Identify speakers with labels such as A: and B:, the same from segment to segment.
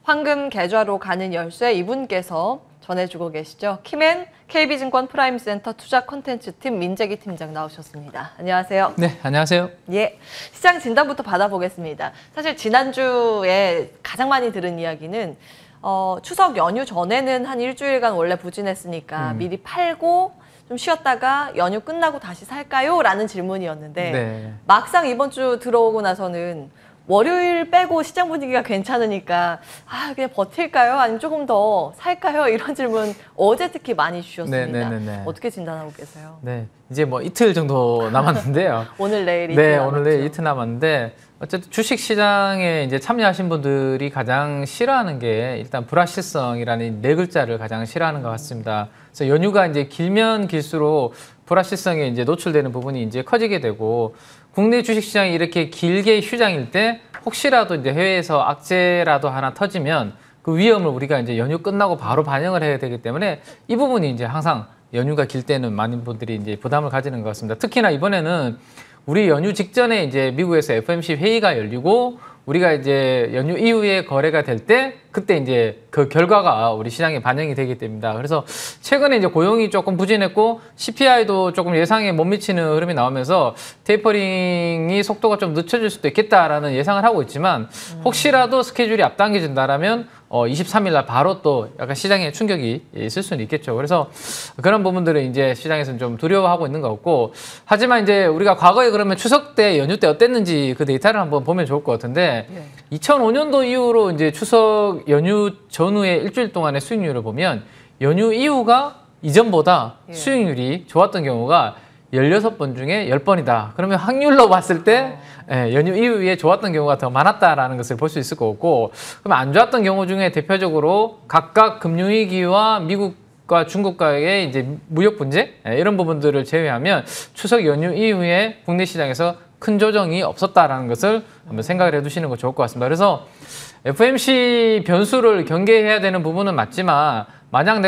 A: 황금 계좌로 가는 열쇠 이분께서 전해주고 계시죠. 키맨 KB증권 프라임센터 투자 콘텐츠팀 민재기 팀장 나오셨습니다. 안녕하세요.
B: 네, 안녕하세요.
A: 예, 시장 진단부터 받아보겠습니다. 사실 지난주에 가장 많이 들은 이야기는 추석 연휴 전에는 한 일주일간 원래 부진했으니까 미리 팔고 좀 쉬었다가 연휴 끝나고 다시 살까요? 라는 질문이었는데
B: 네.
A: 막상 이번 주 들어오고 나서는 월요일 빼고 시장 분위기가 괜찮으니까 그냥 버틸까요? 아니면 조금 더 살까요? 이런 질문 어제 특히 많이 주셨습니다.
B: 네.
A: 어떻게 진단하고 계세요?
B: 네, 이제 뭐 이틀 정도 남았는데요.
A: 오늘 내일 이틀
B: 네,
A: 남았죠.
B: 오늘 내일 이틀 남았는데 어쨌든 주식 시장에 이제 참여하신 분들이 가장 싫어하는 게 일단 불확실성이라는 네 글자를 가장 싫어하는 것 같습니다. 그래서 연휴가 이제 길면 길수록 불확실성에 이제 노출되는 부분이 이제 커지게 되고, 국내 주식 시장이 이렇게 길게 휴장일 때 혹시라도 이제 해외에서 악재라도 하나 터지면 그 위험을 우리가 이제 연휴 끝나고 바로 반영을 해야 되기 때문에 이 부분이 이제 항상 연휴가 길 때는 많은 분들이 이제 부담을 가지는 것 같습니다. 특히나 이번에는 우리 연휴 직전에 이제 미국에서 FOMC 회의가 열리고 우리가 이제 연휴 이후에 거래가 될 때 그때 이제 그 결과가 우리 시장에 반영이 되기 때문입니다. 그래서 최근에 이제 고용이 조금 부진했고 CPI도 조금 예상에 못 미치는 흐름이 나오면서 테이퍼링이 속도가 좀 늦춰질 수도 있겠다라는 예상을 하고 있지만, 혹시라도 스케줄이 앞당겨진다라면 23일 날 바로 또 약간 시장에 충격이 있을 수는 있겠죠. 그래서 그런 부분들은 이제 시장에서는 좀 두려워하고 있는 것 같고, 하지만 이제 우리가 과거에 그러면 추석 때 연휴 때 어땠는지 그 데이터를 한번 보면 좋을 것 같은데, 2005년도 이후로 이제 추석 연휴 전후에 일주일 동안의 수익률을 보면 연휴 이후가 이전보다 수익률이 좋았던 경우가 16번 중에 10번이다. 그러면 확률로 봤을 때 연휴 이후에 좋았던 경우가 더 많았다라는 것을 볼 수 있을 것 같고, 그럼 안 좋았던 경우 중에 대표적으로 각각 금융위기와 미국과 중국과의 이제 무역 분쟁 이런 부분들을 제외하면 추석 연휴 이후에 국내 시장에서 큰 조정이 없었다라는 것을 한번 생각을 해두시는 거 좋을 것 같습니다. 그래서 FOMC 변수를 경계해야 되는 부분은 맞지만, 만약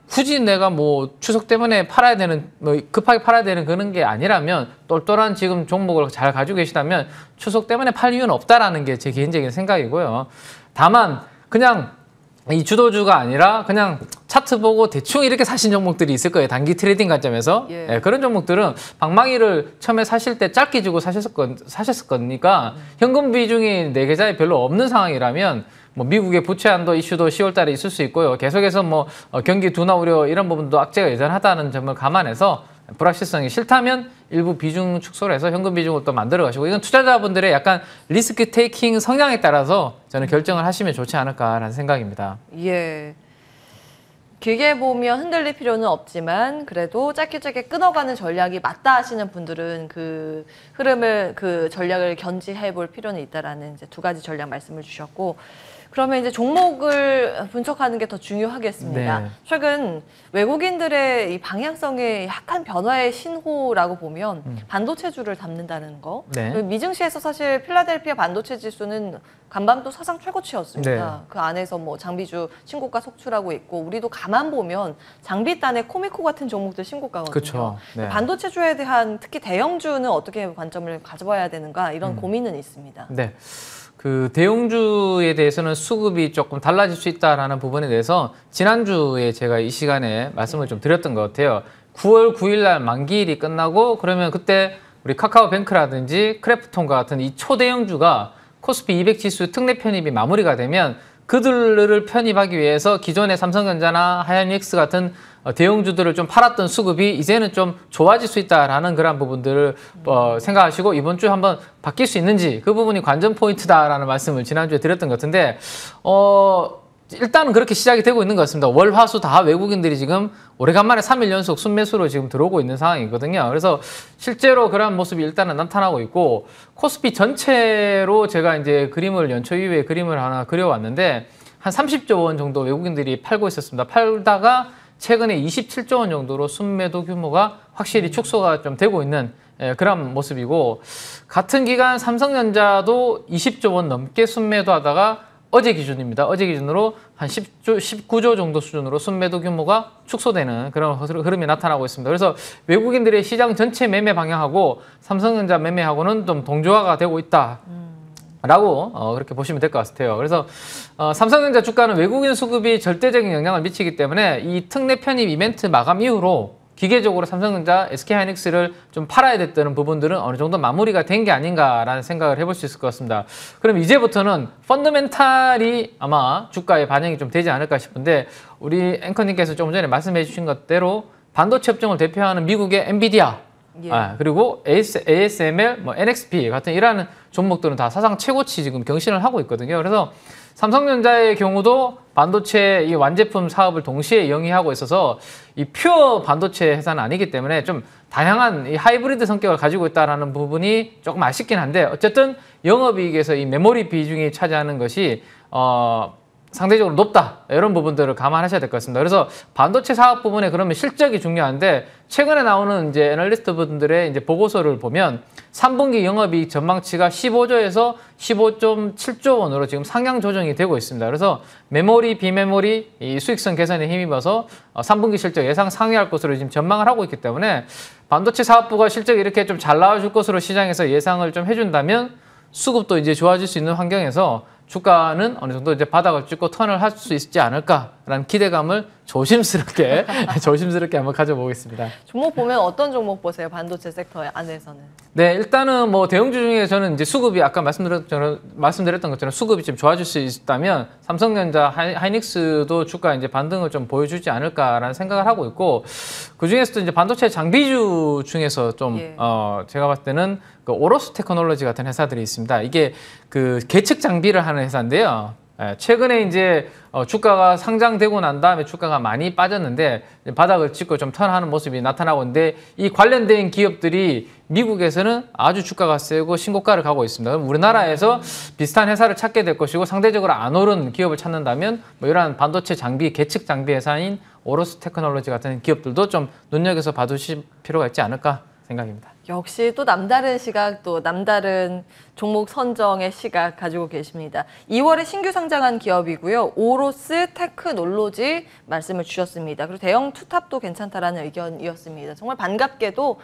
B: 굳이 내가 뭐 추석 때문에 팔아야 되는, 뭐 급하게 팔아야 되는 그런 게 아니라면, 똘똘한 지금 종목을 잘 가지고 계시다면 추석 때문에 팔 이유는 없다라는 게 제 개인적인 생각이고요. 다만 그냥 이 주도주가 아니라 그냥 차트 보고 대충 이렇게 사신 종목들이 있을 거예요. 단기 트레이딩 관점에서. 그런 종목들은 방망이를 처음에 사실 때 짧게 주고 사셨을 거니까 현금 비중이 내 계좌에 별로 없는 상황이라면 뭐 미국의 부채 한도 이슈도 10월 달에 있을 수 있고요. 계속해서 뭐 경기 둔화 우려 이런 부분도 악재가 여전하다는 점을 감안해서 불확실성이 싫다면 일부 비중 축소를 해서 현금 비중을 또 만들어 가시고, 이건 투자자분들의 약간 리스크 테이킹 성향에 따라서 저는 결정을 하시면 좋지 않을까라는 생각입니다.
A: 예. 길게 보면 흔들릴 필요는 없지만 그래도 짧게 끊어가는 전략이 맞다 하시는 분들은 그 흐름을, 그 전략을 견지해 볼 필요는 있다라는 이제 두 가지 전략 말씀을 주셨고, 그러면 이제 종목을 분석하는 게 더 중요하겠습니다.
B: 네.
A: 최근 외국인들의 이 방향성의 약간 변화의 신호라고 보면 반도체주를 담는다는 거.
B: 네.
A: 미증시에서 사실 필라델피아 반도체 지수는 간밤도 사상 최고치였습니다.
B: 네.
A: 그 안에서 뭐 장비주 신고가 속출하고 있고, 우리도 가만 보면 장비단의 코미코 같은 종목들 신고가거든요.
B: 그쵸. 네.
A: 반도체주에 대한 특히 대형주는 어떻게 관점을 가져봐야 되는가, 이런 고민은 있습니다.
B: 네. 그 대형주에 대해서는 수급이 조금 달라질 수 있다라는 부분에 대해서 지난주에 제가 이 시간에 말씀을 좀 드렸던 것 같아요. 9월 9일 날 만기일이 끝나고 그러면 그때 우리 카카오뱅크라든지 크래프톤과 같은 이 초대형주가 코스피 200 지수 특례 편입이 마무리가 되면 그들을 편입하기 위해서 기존의 삼성전자나 하이닉스 같은 대형주들을 좀 팔았던 수급이 이제는 좀 좋아질 수 있다라는 그런 부분들을 생각하시고 이번 주에 한번 바뀔 수 있는지, 그 부분이 관전 포인트다라는 말씀을 지난주에 드렸던 것 같은데, 일단은 그렇게 시작이 되고 있는 것 같습니다. 월, 화, 수 다 외국인들이 지금 오래간만에 3일 연속 순매수로 지금 들어오고 있는 상황이거든요. 그래서 실제로 그러한 모습이 일단은 나타나고 있고, 코스피 전체로 제가 이제 그림을 연초 이후에 그림을 하나 그려왔는데 한 30조 원 정도 외국인들이 팔고 있었습니다. 팔다가 최근에 27조 원 정도로 순매도 규모가 확실히 축소가 좀 되고 있는 그런 모습이고, 같은 기간 삼성전자도 20조 원 넘게 순매도 하다가 어제 기준입니다. 어제 기준으로 한 19조 정도 수준으로 순매도 규모가 축소되는 그런 흐름이 나타나고 있습니다. 그래서 외국인들의 시장 전체 매매 방향하고 삼성전자 매매하고는 좀 동조화가 되고 있다. 라고 그렇게 보시면 될 것 같아요. 그래서 삼성전자 주가는 외국인 수급이 절대적인 영향을 미치기 때문에 이 특례 편입 이벤트 마감 이후로 기계적으로 삼성전자, SK하이닉스를 좀 팔아야 됐다는 부분들은 어느 정도 마무리가 된 게 아닌가라는 생각을 해볼 수 있을 것 같습니다. 그럼 이제부터는 펀더멘탈이 아마 주가에 반영이 좀 되지 않을까 싶은데 우리 앵커님께서 조금 전에 말씀해 주신 것대로 반도체 업종을 대표하는 미국의 엔비디아
A: 예.
B: 그리고 ASML, 뭐 NXP 같은 이러한 종목들은 다 사상 최고치 지금 경신을 하고 있거든요. 그래서 삼성전자의 경우도 반도체 이 완제품 사업을 동시에 영위하고 있어서 이 퓨어 반도체 회사는 아니기 때문에 좀 다양한 이 하이브리드 성격을 가지고 있다는 부분이 조금 아쉽긴 한데 어쨌든 영업이익에서 이 메모리 비중이 차지하는 것이 상대적으로 높다. 이런 부분들을 감안하셔야 될 것 같습니다. 그래서 반도체 사업 부분에 그러면 실적이 중요한데 최근에 나오는 이제 애널리스트 분들의 이제 보고서를 보면 3분기 영업이익 전망치가 15조에서 15.7조 원으로 지금 상향 조정이 되고 있습니다. 그래서 메모리, 비메모리 이 수익성 개선에 힘입어서 3분기 실적 예상 상회할 것으로 지금 전망을 하고 있기 때문에 반도체 사업부가 실적이 이렇게 좀 잘 나와줄 것으로 시장에서 예상을 좀 해준다면 수급도 이제 좋아질 수 있는 환경에서 주가는 어느 정도 이제 바닥을 찍고 턴을 할 수 있지 않을까라는 기대감을 조심스럽게 한번 가져보겠습니다.
A: 종목 보면 어떤 종목 보세요? 반도체 섹터 안에서는.
B: 네, 일단은 뭐 대형주 중에 저는 이제 수급이 아까 말씀드렸던 것처럼 수급이 좀 좋아질 수 있다면 삼성전자, 하이닉스도 주가 이제 반등을 좀 보여주지 않을까라는 생각을 하고 있고 그 중에서도 이제 반도체 장비주 중에서 좀 제가 봤을 때는 그 오로스 테크놀로지 같은 회사들이 있습니다. 이게 그 계측 장비를 하는 회사인데요. 최근에 이제 주가가 상장되고 난 다음에 주가가 많이 빠졌는데 바닥을 찍고 좀 턴하는 모습이 나타나고 있는데 이 관련된 기업들이 미국에서는 아주 주가가 세고 신고가를 가고 있습니다. 그럼 우리나라에서 비슷한 회사를 찾게 될 것이고 상대적으로 안 오른 기업을 찾는다면 뭐 이러한 반도체 장비, 계측 장비 회사인 오로스 테크놀로지 같은 기업들도 좀 눈여겨서 봐두실 필요가 있지 않을까 생각입니다.
A: 역시 또 남다른 시각, 또 남다른 종목 선정의 시각 가지고 계십니다. 2월에 신규 상장한 기업이고요. 오로스 테크놀로지 말씀을 주셨습니다. 그리고 대형 투탑도 괜찮다라는 의견이었습니다. 정말 반갑게도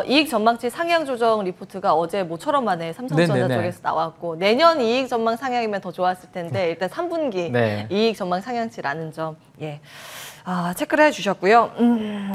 A: 이익 전망치 상향 조정 리포트가 어제 모처럼 만에 삼성전자 쪽에서 나왔고 내년 이익 전망 상향이면 더 좋았을 텐데 일단 3분기 이익 전망 상향치라는 점 체크를 해주셨고요.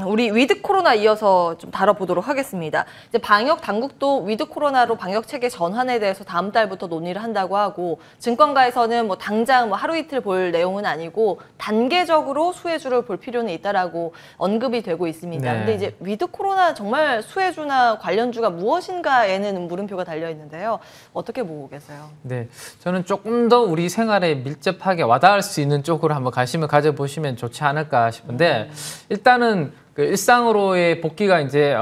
A: 우리 위드 코로나 이어서 좀 다뤄보도록 하겠습니다. 이제 방역 당국도 위드 코로나로 방역 체계 전환에 대해서 다음 달부터 논의를 한다고 하고 증권가에서는 뭐 당장 뭐 하루 이틀 볼 내용은 아니고 단계적으로 수혜주를 볼 필요는 있다라고 언급이 되고 있습니다. 근데 이제 위드 코로나 정말 수혜주나 관련주가 무엇인가에는 물음표가 달려 있는데요. 어떻게 보고 계세요?
B: 네, 저는 조금 더 우리 생활에 밀접하게 와닿을 수 있는 쪽으로 한번 관심을 가져보시면 좋지 않을까 싶은데 일단은 그 일상으로의 복귀가 이제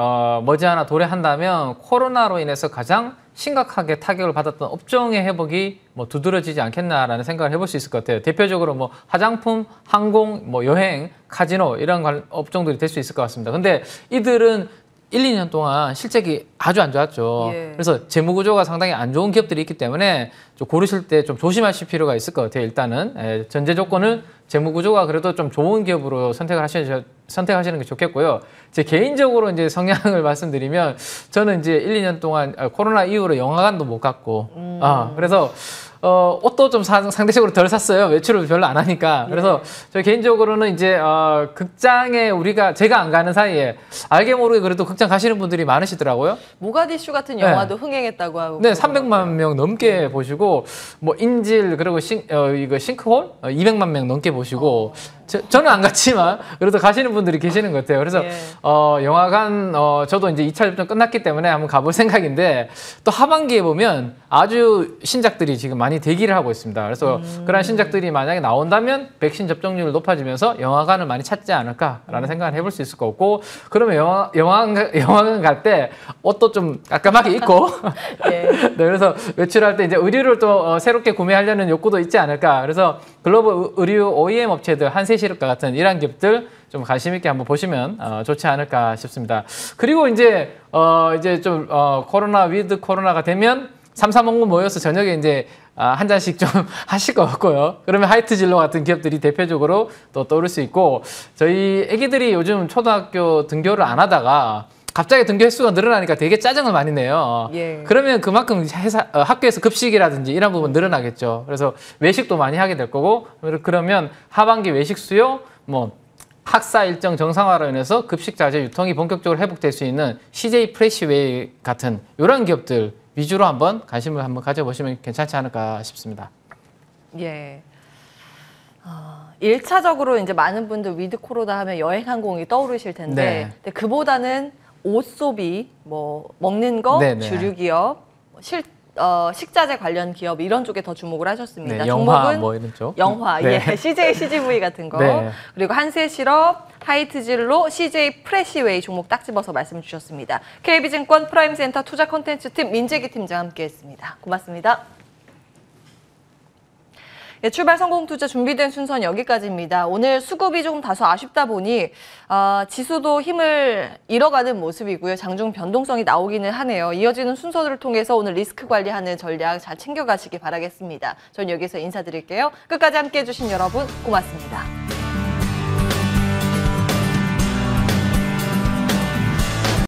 B: 머지않아 도래한다면 코로나로 인해서 가장 심각하게 타격을 받았던 업종의 회복이 뭐 두드러지지 않겠나라는 생각을 해볼 수 있을 것 같아요. 대표적으로 뭐 화장품, 항공, 뭐 여행, 카지노 이런 업종들이 될 수 있을 것 같습니다. 근데 이들은 1, 2년 동안 실적이 아주 안 좋았죠. 그래서 재무 구조가 상당히 안 좋은 기업들이 있기 때문에 좀 고르실 때 좀 조심하실 필요가 있을 것 같아요. 일단은 전제 조건은 재무 구조가 그래도 좀 좋은 기업으로 선택하시는 게 좋겠고요. 제 개인적으로 이제 성향을 말씀드리면 저는 이제 1, 2년 동안 코로나 이후로 영화관도 못 갔고 그래서 옷도 좀 상대적으로 덜 샀어요. 외출을 별로 안 하니까. 그래서 저 개인적으로는 이제 극장에 제가 안 가는 사이에 알게 모르게 그래도 극장 가시는 분들이 많으시더라고요.
A: 모가디슈 같은 영화도 흥행했다고 하고.
B: 네, 300만 명 넘게 보시고 뭐 인질 그리고 이거 싱크홀 200만 명 넘게 보시고 저는 안 갔지만 그래도 가시는 분들이 계시는 것 같아요. 그래서 영화관 저도 이제 2차 접종 끝났기 때문에 한번 가볼 생각인데 또 하반기에 보면 아주 신작들이 지금 많이 대기를 하고 있습니다. 그래서 그런 신작들이 만약에 나온다면 백신 접종률이 높아지면서 영화관을 많이 찾지 않을까라는 생각을 해볼 수 있을 것 같고 그러면 영화관 갈 때 옷도 좀 깔끔하게 입고 네, 그래서 외출할 때 이제 의류를 또 새롭게 구매하려는 욕구도 있지 않을까. 그래서 글로벌 의류 OEM 업체들 한세시력과 같은 이런 기업들 좀 관심 있게 한번 보시면 좋지 않을까 싶습니다. 그리고 이제 좀 코로나 위드 코로나가 되면 삼삼오오 모여서 저녁에 이제 한 잔씩 좀 하실 것 같고요. 그러면 하이트 진로 같은 기업들이 대표적으로 또 떠오를 수 있고 저희 애기들이 요즘 초등학교 등교를 안 하다가 갑자기 등교 횟수가 늘어나니까 되게 짜증을 많이 내요.
A: 예.
B: 그러면 그만큼 학교에서 급식이라든지 이런 부분 늘어나겠죠. 그래서 외식도 많이 하게 될 거고, 그러면 하반기 외식 수요, 뭐 학사 일정 정상화로 인해서 급식 자재 유통이 본격적으로 회복될 수 있는 CJ 프레시웨이 같은 이런 기업들 위주로 한번 관심을 한번 가져보시면 괜찮지 않을까 싶습니다.
A: 예. 1차적으로 이제 많은 분들 위드 코로나 하면 여행 항공이 떠오르실 텐데,
B: 네.
A: 근데 그보다는 옷 소비, 뭐 먹는 거,
B: 네네.
A: 주류 기업, 식자재 관련 기업 이런 쪽에 더 주목을 하셨습니다.
B: 네, 영화
A: 종목은
B: 뭐 이런 쪽.
A: 영화,
B: 네.
A: 예, CJ CGV 같은 거,
B: 네.
A: 그리고 한세실업, 하이트진로, CJ 프레시웨이 종목 딱 집어서 말씀 주셨습니다. KB증권 프라임센터 투자 콘텐츠팀 민재기 팀장 함께했습니다. 고맙습니다. 예, 출발 성공 투자 준비된 순서는 여기까지입니다. 오늘 수급이 조금 다소 아쉽다 보니 지수도 힘을 잃어가는 모습이고요. 장중 변동성이 나오기는 하네요. 이어지는 순서들을 통해서 오늘 리스크 관리하는 전략 잘 챙겨가시기 바라겠습니다. 저는 여기서 인사드릴게요. 끝까지 함께해 주신 여러분 고맙습니다.